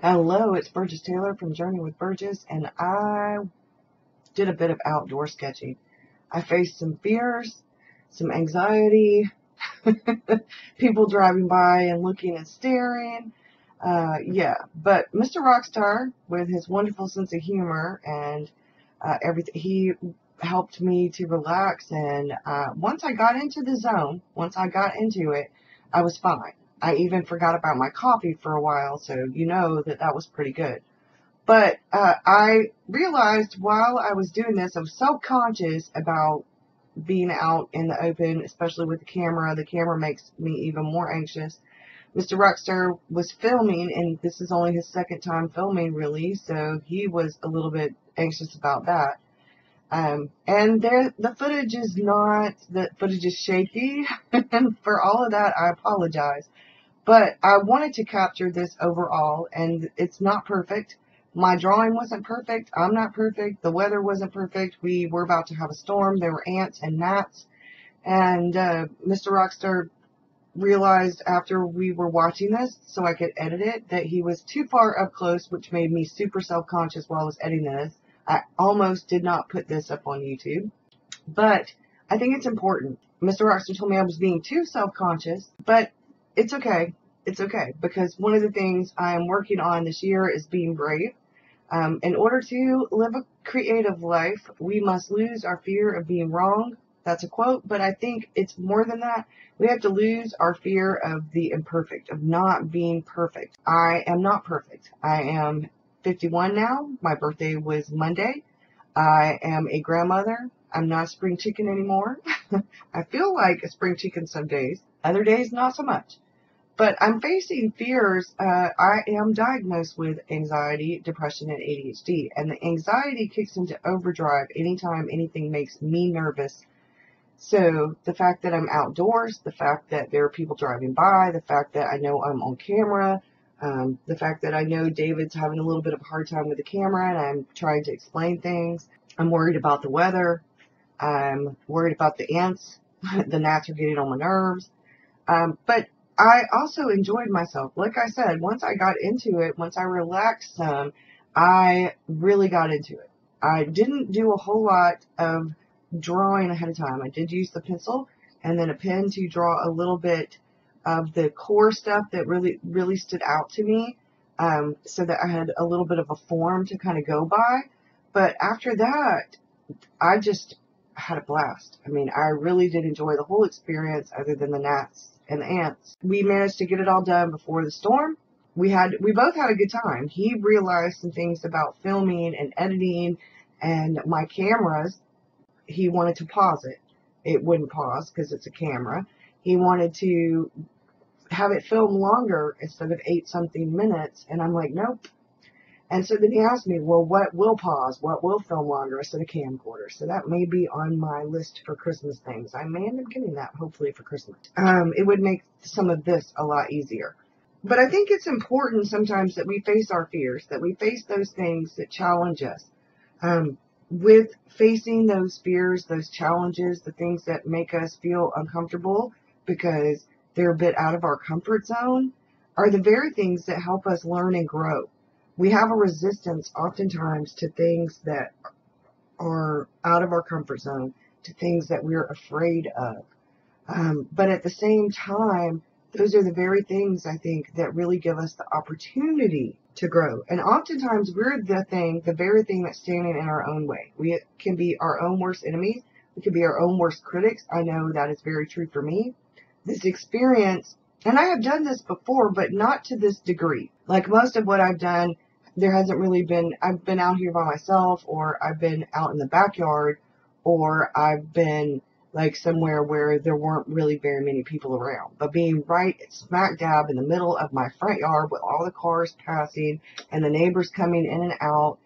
Hello, it's Burgess Taylor from Journey with Burgess, and I did a bit of outdoor sketching. I faced some fears, some anxiety, people driving by and looking and staring. But Mr. Rockstar, with his wonderful sense of humor and everything, he helped me to relax. And once I got into the zone, once I got into it, I was fine. I even forgot about my coffee for a while, so you know that was pretty good. But I realized while I was doing this, I was self-conscious about being out in the open, especially with the camera. The camera makes me even more anxious. Mr. Rockstar was filming, and this is only his second time filming, really, so he was a little bit anxious about that. And the footage is shaky, and for all of that, I apologize. But I wanted to capture this overall, and it's not perfect. My drawing wasn't perfect. I'm not perfect. The weather wasn't perfect. We were about to have a storm. There were ants and gnats. And Mr. Rockstar realized after we were watching this, so I could edit it, that he was too far up close, which made me super self-conscious while I was editing this. I almost did not put this up on YouTube. But I think it's important. Mr. Rockstar told me I was being too self-conscious, but it's okay. It's okay, because one of the things I am working on this year is being brave. In order to live a creative life, we must lose our fear of being wrong. That's a quote, but I think it's more than that. We have to lose our fear of the imperfect, of not being perfect. I am not perfect. I am 51 now. My birthday was Monday. I am a grandmother. I'm not a spring chicken anymore. I feel like a spring chicken some days. Other days, not so much. But I'm facing fears. I am diagnosed with anxiety, depression, and ADHD. And the anxiety kicks into overdrive anytime anything makes me nervous. So the fact that I'm outdoors, the fact that there are people driving by, the fact that I know I'm on camera, the fact that I know David's having a little bit of a hard time with the camera and I'm trying to explain things. I'm worried about the weather. I'm worried about the ants. The gnats are getting on my nerves. But I also enjoyed myself. Like I said, once I got into it, once I relaxed some, I really got into it. I didn't do a whole lot of drawing ahead of time. I did use the pencil and then a pen to draw a little bit of the core stuff that really stood out to me, so that I had a little bit of a form to kind of go by. But after that, I just had a blast. I mean, I really did enjoy the whole experience other than the gnats and the ants. We managed to get it all done before the storm. We both had a good time. He realized some things about filming and editing and my cameras. He wanted to pause it. It wouldn't pause because it's a camera. He wanted to have it film longer instead of 8-something minutes. And I'm like, nope. And so then he asked me, well, what will pause? What will film longer? I said a camcorder. So that may be on my list for Christmas things. I may end up getting that, hopefully, for Christmas. It would make some of this a lot easier. But I think it's important sometimes that we face our fears, that we face those things that challenge us. With facing those fears, those challenges, the things that make us feel uncomfortable because they're a bit out of our comfort zone, are the very things that help us learn and grow. We have a resistance oftentimes to things that are out of our comfort zone, to things that we're afraid of. But at the same time, those are the very things, I think, that really give us the opportunity to grow. And oftentimes we're the very thing that's standing in our own way. We can be our own worst enemies. We can be our own worst critics. I know that is very true for me. This experience, and I have done this before, but not to this degree. Like most of what I've done, there hasn't really been, I've been out here by myself, or I've been out in the backyard, or I've been like somewhere where there weren't really very many people around. But being right smack dab in the middle of my front yard with all the cars passing and the neighbors coming in and out.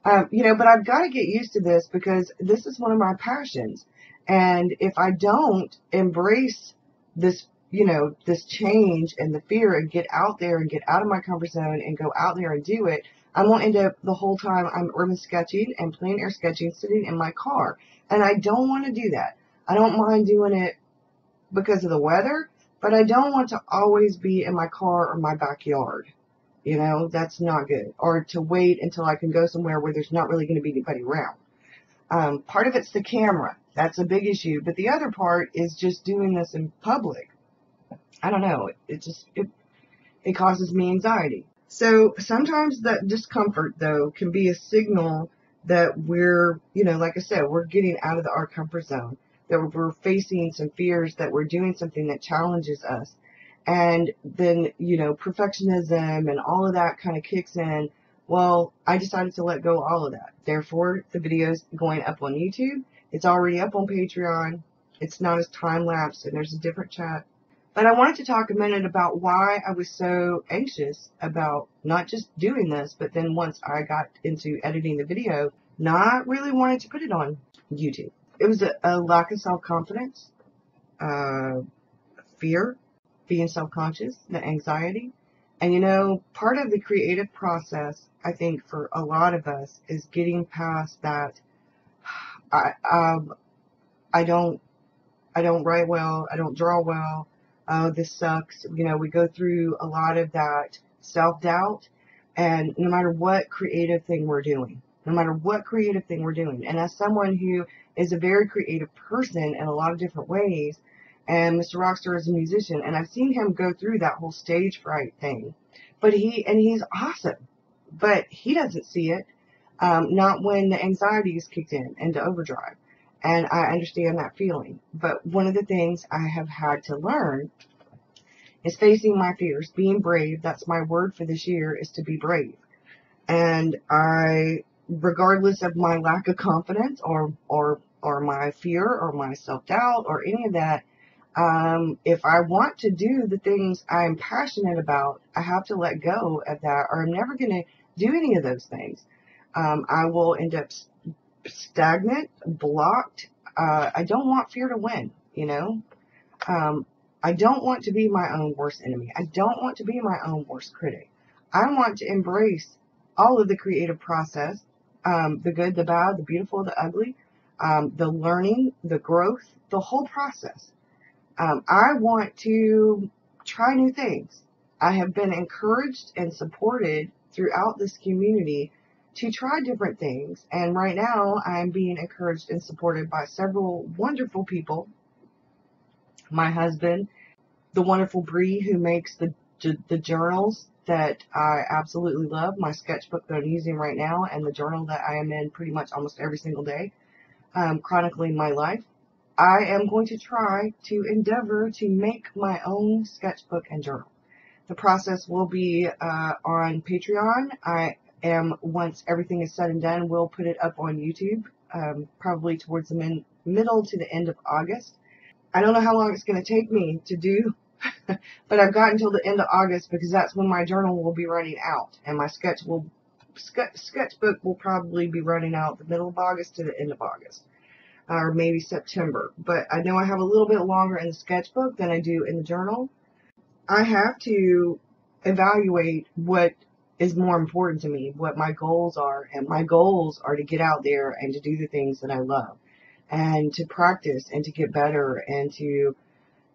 But I've got to get used to this because this is one of my passions. And if I don't embrace this, this change and the fear and get out there and get out of my comfort zone and go out there and do it, I won't end up the whole time I'm urban sketching and plein air sketching sitting in my car. And I don't want to do that. I don't mind doing it because of the weather, But I don't want to always be in my car or my backyard. You know, that's not good. Or to wait until I can go somewhere where there's not really going to be anybody around. Part of it's the camera. That's a big issue. But the other part is just doing this in public. I don't know. It causes me anxiety. So sometimes that discomfort, though, can be a signal that we're, you know, like I said, we're getting out of our comfort zone, that we're facing some fears, that we're doing something that challenges us. And then, you know, perfectionism and all of that kind of kicks in. Well, I decided to let go of all of that. Therefore, the video's going up on YouTube. It's already up on Patreon. It's not as time-lapsed, and there's a different chat. But I wanted to talk a minute about why I was so anxious about not just doing this, but then once I got into editing the video, not really wanting to put it on YouTube. It was a lack of self-confidence, fear, being self-conscious, the anxiety. And you know, part of the creative process, I think, for a lot of us is getting past that. I don't write well. I don't draw well. Oh, this sucks. You know, we go through a lot of that self-doubt, and no matter what creative thing we're doing, and as someone who is a very creative person in a lot of different ways, and Mr. Rockstar is a musician, and I've seen him go through that whole stage fright thing, but he's awesome, but he doesn't see it, not when the anxiety is kicked in into overdrive. And I understand that feeling. But one of the things I have had to learn is facing my fears, being brave. That's my word for this year, is to be brave. And I, regardless of my lack of confidence or my fear or my self-doubt or any of that, if I want to do the things I'm passionate about, I have to let go of that, or I'm never going to do any of those things. I will end up stagnant, blocked. I don't want fear to win, you know. I don't want to be my own worst enemy. I don't want to be my own worst critic. I want to embrace all of the creative process, the good, the bad, the beautiful, the ugly, the learning, the growth, the whole process. I want to try new things. I have been encouraged and supported throughout this community to try different things, and right now I'm being encouraged and supported by several wonderful people. My husband, the wonderful Bree, who makes the journals that I absolutely love, my sketchbook that I'm using right now, and the journal that I am in pretty much almost every single day, chronicling my life. I am going to try to endeavor to make my own sketchbook and journal. The process will be on Patreon. Once everything is said and done, we'll put it up on YouTube, probably towards the middle to the end of August. I don't know how long it's going to take me to do, but I've got until the end of August, because that's when my journal will be running out, and my sketchbook will probably be running out the middle of August to the end of August, or maybe September. But I know I have a little bit longer in the sketchbook than I do in the journal. I have to evaluate what is more important to me, what my goals are, and my goals are to get out there and to do the things that I love, and to practice and to get better. And to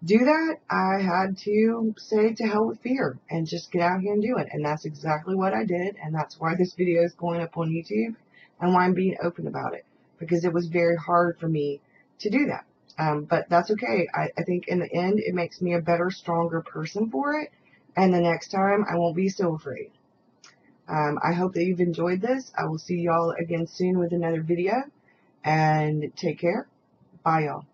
do that, I had to say to hell with fear and just get out here and do it. And that's exactly what I did, and that's why this video is going up on YouTube and why I'm being open about it, because it was very hard for me to do that. But that's okay. I think in the end it makes me a better, stronger person for it, and the next time I won't be so afraid. I hope that you've enjoyed this. I will see y'all again soon with another video, and take care. Bye, y'all.